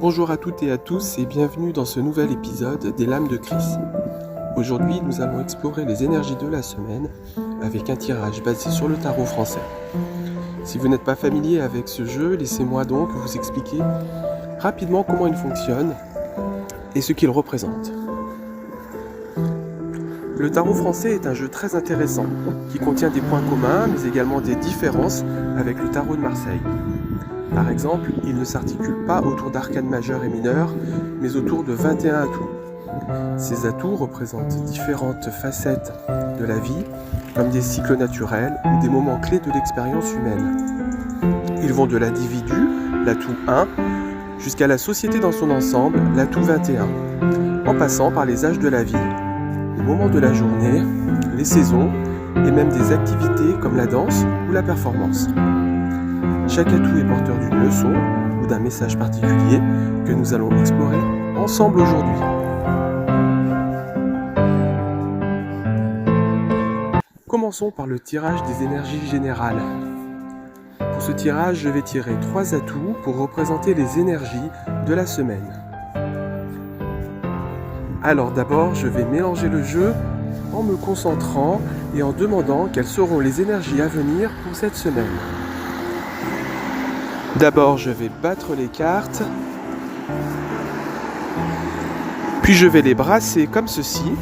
Bonjour à toutes et à tous et bienvenue dans ce nouvel épisode des Lames de Chris. Aujourd'hui, nous allons explorer les énergies de la semaine avec un tirage basé sur le tarot français. Si vous n'êtes pas familier avec ce jeu, laissez-moi donc vous expliquer rapidement comment il fonctionne et ce qu'il représente. Le tarot français est un jeu très intéressant qui contient des points communs mais également des différences avec le tarot de Marseille. Par exemple, il ne s'articule pas autour d'arcanes majeurs et mineurs, mais autour de 21 atouts. Ces atouts représentent différentes facettes de la vie, comme des cycles naturels ou des moments clés de l'expérience humaine. Ils vont de l'individu, l'atout 1, jusqu'à la société dans son ensemble, l'atout 21, en passant par les âges de la vie, les moments de la journée, les saisons et même des activités comme la danse ou la performance. Chaque atout est porteur d'une leçon ou d'un message particulier que nous allons explorer ensemble aujourd'hui. Commençons par le tirage des énergies générales. Pour ce tirage, je vais tirer 3 atouts pour représenter les énergies de la semaine. Alors d'abord, je vais mélanger le jeu en me concentrant et en demandant quelles seront les énergies à venir pour cette semaine. D'abord, je vais battre les cartes, puis je vais les brasser comme ceci.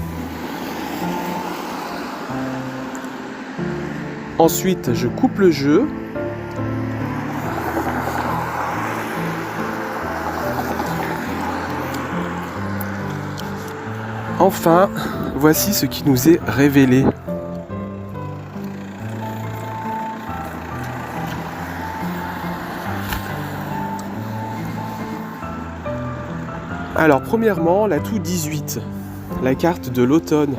Ensuite, je coupe le jeu. Enfin, voici ce qui nous est révélé. Alors premièrement, l'atout 18, la carte de l'automne.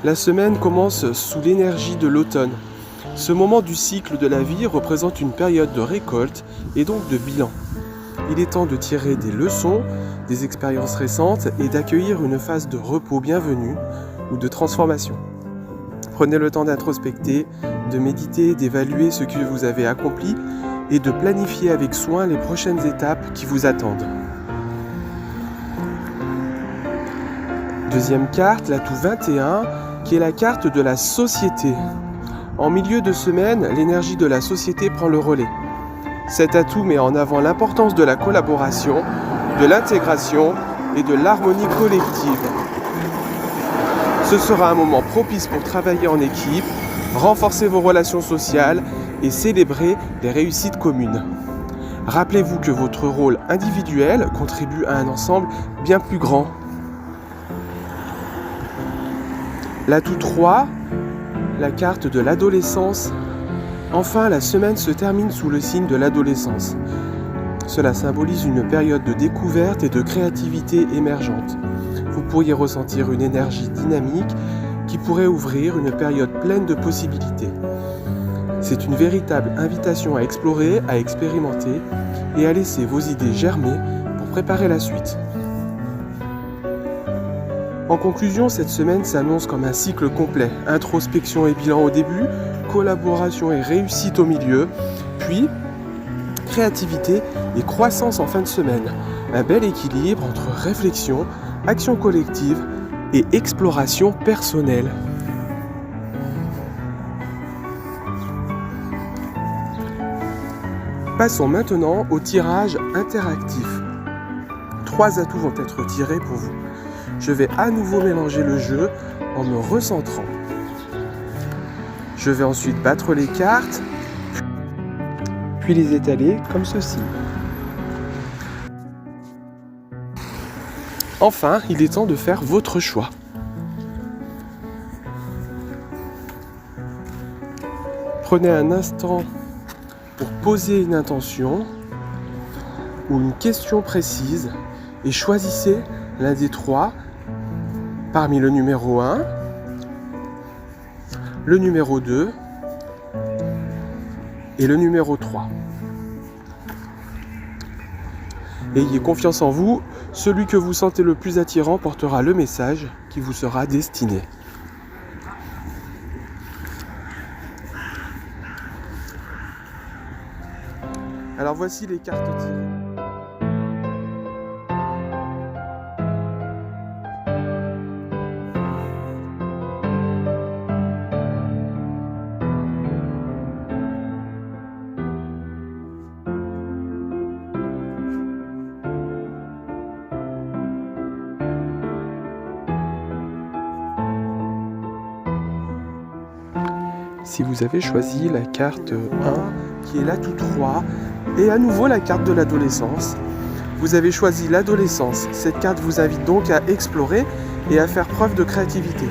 La semaine commence sous l'énergie de l'automne. Ce moment du cycle de la vie représente une période de récolte et donc de bilan. Il est temps de tirer des leçons, des expériences récentes et d'accueillir une phase de repos bienvenue ou de transformation. Prenez le temps d'introspecter, de méditer, d'évaluer ce que vous avez accompli et de planifier avec soin les prochaines étapes qui vous attendent. Deuxième carte, l'atout 21, qui est la carte de la société. En milieu de semaine, l'énergie de la société prend le relais. Cet atout met en avant l'importance de la collaboration, de l'intégration et de l'harmonie collective. Ce sera un moment propice pour travailler en équipe, renforcer vos relations sociales et célébrer les réussites communes. Rappelez-vous que votre rôle individuel contribue à un ensemble bien plus grand. L'atout 3, la carte de l'adolescence. Enfin, la semaine se termine sous le signe de l'adolescence. Cela symbolise une période de découverte et de créativité émergente. Vous pourriez ressentir une énergie dynamique qui pourrait ouvrir une période pleine de possibilités. C'est une véritable invitation à explorer, à expérimenter et à laisser vos idées germer pour préparer la suite. En conclusion, cette semaine s'annonce comme un cycle complet. Introspection et bilan au début, collaboration et réussite au milieu, puis créativité et croissance en fin de semaine. Un bel équilibre entre réflexion, action collective et exploration personnelle. Passons maintenant au tirage interactif. 3 atouts vont être tirés pour vous. Je vais à nouveau mélanger le jeu en me recentrant. Je vais ensuite battre les cartes, puis les étaler comme ceci. Enfin, il est temps de faire votre choix. Prenez un instant pour poser une intention ou une question précise et choisissez l'un des 3 parmi le numéro 1, le numéro 2 et le numéro 3. Ayez confiance en vous, celui que vous sentez le plus attirant portera le message qui vous sera destiné. Alors voici les cartes tirées. si vous avez choisi la carte 1 qui est l'atout 3 et à nouveau la carte de l'adolescence. Vous avez choisi l'adolescence. Cette carte vous invite donc à explorer et à faire preuve de créativité.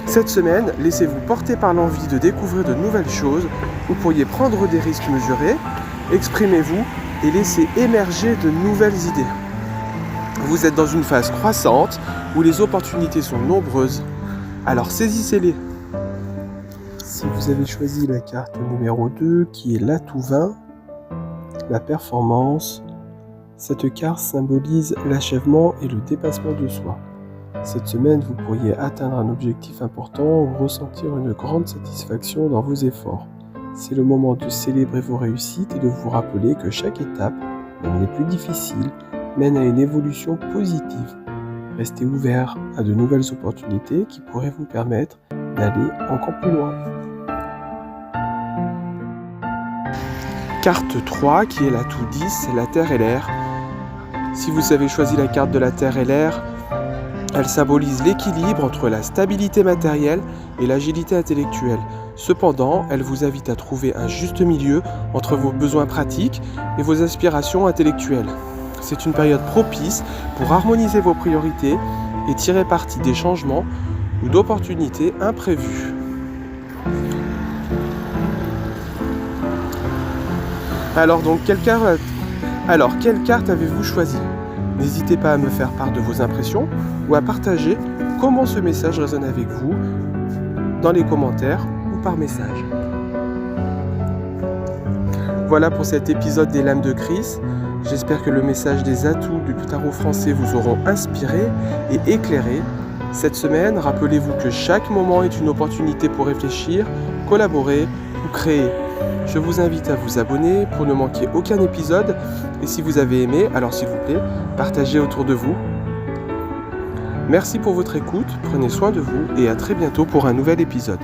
Cette semaine, laissez-vous porter par l'envie de découvrir de nouvelles choses. Vous pourriez prendre des risques mesurés, exprimez-vous et laissez émerger de nouvelles idées. Vous êtes dans une phase croissante où les opportunités sont nombreuses, alors saisissez-les. Si vous avez choisi la carte numéro 2 qui est l'atout 20, la performance, cette carte symbolise l'achèvement et le dépassement de soi. Cette semaine, vous pourriez atteindre un objectif important ou ressentir une grande satisfaction dans vos efforts. C'est le moment de célébrer vos réussites et de vous rappeler que chaque étape, même les plus difficiles, mène à une évolution positive. Restez ouvert à de nouvelles opportunités qui pourraient vous permettre d'aller encore plus loin. Carte 3 qui est l'atout 10, la terre et l'air. Si vous avez choisi la carte de la terre et l'air, elle symbolise l'équilibre entre la stabilité matérielle et l'agilité intellectuelle. Cependant, elle vous invite à trouver un juste milieu entre vos besoins pratiques et vos aspirations intellectuelles. C'est une période propice pour harmoniser vos priorités et tirer parti des changements ou d'opportunités imprévues. Alors, quelle carte avez-vous choisi ? N'hésitez pas à me faire part de vos impressions ou à partager comment ce message résonne avec vous dans les commentaires ou par message. Voilà pour cet épisode des Lames de Chris. J'espère que le message des atouts du tarot français vous auront inspiré et éclairé. Cette semaine, rappelez-vous que chaque moment est une opportunité pour réfléchir, collaborer ou créer. Je vous invite à vous abonner pour ne manquer aucun épisode et si vous avez aimé, alors s'il vous plaît, partagez autour de vous. Merci pour votre écoute, prenez soin de vous et à très bientôt pour un nouvel épisode.